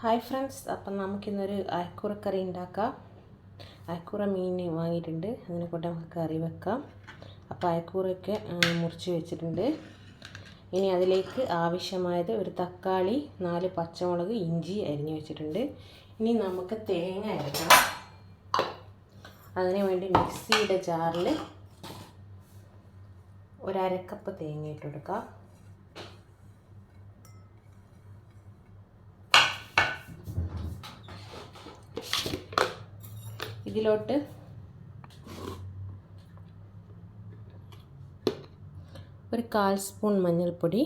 Hi friends, അപ്പം നമുക്കിന്നൊരു അയക്കൂറ കറി ഉണ്ടാക്കാം. അയക്കൂറ മീൻ വാങ്ങിയിട്ടുണ്ട്, അതിനെ കൊണ്ട് നമുക്ക് കറി വെക്കാം. അപ്പോൾ അയക്കൂറയൊക്കെ മുറിച്ച് വെച്ചിട്ടുണ്ട്. ഇനി അതിലേക്ക് ആവശ്യമായത് ഒരു തക്കാളി, 4 പച്ചമുളക്, ഇഞ്ചി അരിഞ്ഞ് വെച്ചിട്ടുണ്ട്. ഇനി നമുക്ക് തേങ്ങ അരക്കണം. അതിന് വേണ്ടി മിക്സിയുടെ ജാറിൽ ഒരു അരക്കപ്പ് തേങ്ങ ഇട്ട് കൊടുക്കാം. ഇതിലോട്ട് ഒരു 1/4 സ്പൂൺ മഞ്ഞൾപ്പൊടി,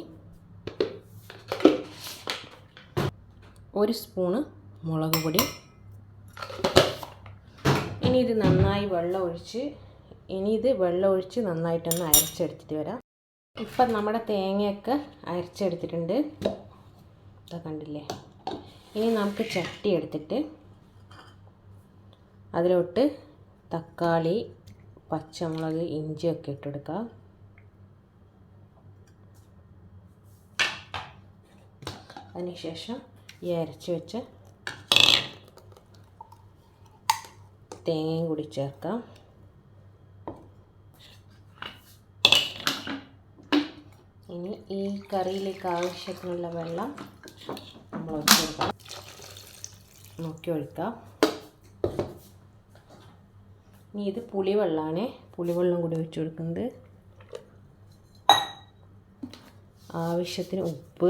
1 സ്പൂണ് മുളക് പൊടി. ഇനി ഇത് നന്നായി വെള്ളം ഒഴിച്ച് നന്നായിട്ടൊന്ന് അരച്ചെടുത്തിട്ട് വരാം. ഇപ്പം നമ്മുടെ തേങ്ങയൊക്കെ അരച്ചെടുത്തിട്ടുണ്ട്, ഇതാ കണ്ടില്ലേ. ഇനി നമുക്ക് ചട്ടി എടുത്തിട്ട് അതിലോട്ട് തക്കാളി, പച്ചമുളക്, ഇഞ്ചിയൊക്കെ ഇട്ടെടുക്കുക. അതിനുശേഷം ഈ അരച്ച് വെച്ച തേങ്ങയും കൂടി ചേർക്കാം. ഇനി ഈ കറിയിലേക്ക് ആവശ്യത്തിനുള്ള വെള്ളം നമ്മൾ ഒഴിച്ചെടുക്കാം. നോക്കി ഒഴിക്കാം. ഇനി ഇത് പുളിവെള്ളമാണ്, പുളിവെള്ളം കൂടി ഒഴിച്ച് കൊടുക്കുന്നത്. ആവശ്യത്തിന് ഉപ്പ്.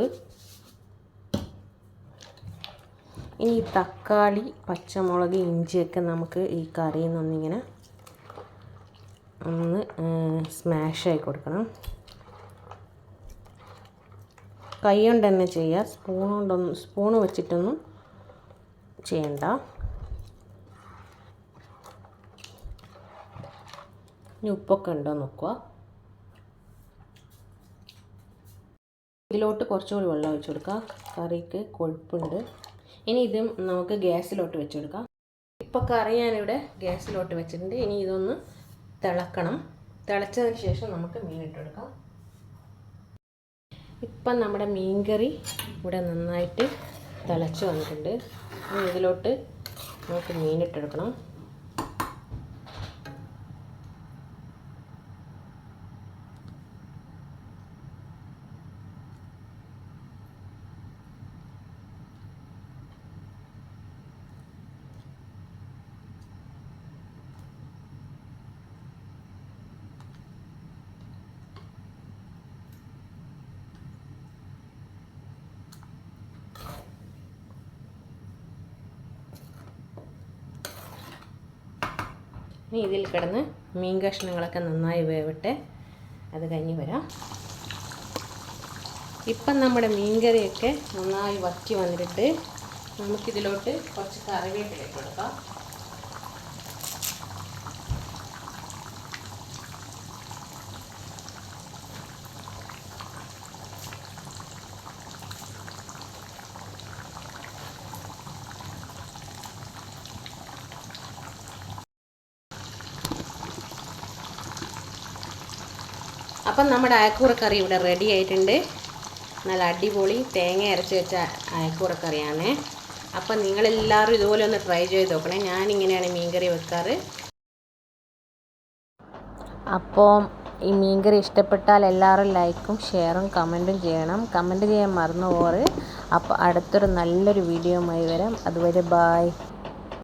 ഇനി തക്കാളി, പച്ചമുളക്, ഇഞ്ചിയൊക്കെ നമുക്ക് ഈ കറിയിൽ നിന്നൊന്നിങ്ങനെ ഒന്ന് സ്മാഷായി കൊടുക്കണം. കൈ കൊണ്ട് തന്നെ ചെയ്യുക, സ്പൂണ് വെച്ചിട്ടൊന്നും ചെയ്യണ്ട. ഇനി ഉപ്പൊക്കെ ഉണ്ടോ നോക്കുക. ഇതിലോട്ട് കുറച്ചുകൂടി വെള്ളം ഒഴിച്ച് കൊടുക്കുക, കറിക്ക് കൊഴുപ്പുണ്ട്. ഇനി ഇത് നമുക്ക് ഗ്യാസിലോട്ട് വെച്ച് കൊടുക്കാം. ഇപ്പോൾ കറി ഞാനിവിടെ ഗ്യാസിലോട്ട് വെച്ചിട്ടുണ്ട്. ഇനി ഇതൊന്ന് തിളക്കണം. തിളച്ചതിന് ശേഷം നമുക്ക് മീൻ ഇട്ടെടുക്കാം. ഇപ്പം നമ്മുടെ മീൻ കറി ഇവിടെ നന്നായിട്ട് തിളച്ച് വന്നിട്ടുണ്ട്. ഇനി ഇതിലോട്ട് നമുക്ക് മീൻ ഇട്ടെടുക്കണം. ഇനി ഇതിൽ കിടന്ന് മീൻ കഷ്ണങ്ങളൊക്കെ നന്നായി വേവട്ടെ, അത് കഴിഞ്ഞ് വരാം. ഇപ്പം നമ്മുടെ മീൻ കറിയൊക്കെ നന്നായി വറ്റി വന്നിട്ട് നമുക്കിതിലോട്ട് കുറച്ച് കറിവേപ്പില ഇട്ട് കൊടുക്കാം. അപ്പം നമ്മുടെ അയക്കൂറക്കറി ഇവിടെ റെഡി ആയിട്ടുണ്ട്. നല്ല അടിപൊളി തേങ്ങ അരച്ച് വെച്ച അയക്കൂറക്കറിയാണ്. അപ്പം നിങ്ങളെല്ലാവരും ഇതുപോലെ ഒന്ന് ട്രൈ ചെയ്ത് നോക്കണേ. ഞാനിങ്ങനെയാണ് മീൻകറി വെക്കാറ്. അപ്പോൾ ഈ മീൻകറി ഇഷ്ടപ്പെട്ടാൽ എല്ലാവരും ലൈക്കും ഷെയറും കമൻറ്റും ചെയ്യണം. കമൻറ്റ് ചെയ്യാൻ മറന്നു പോകാറ്. അപ്പോൾ അടുത്തൊരു നല്ലൊരു വീഡിയോയുമായി വരാം. അതുവരെ ബായ്.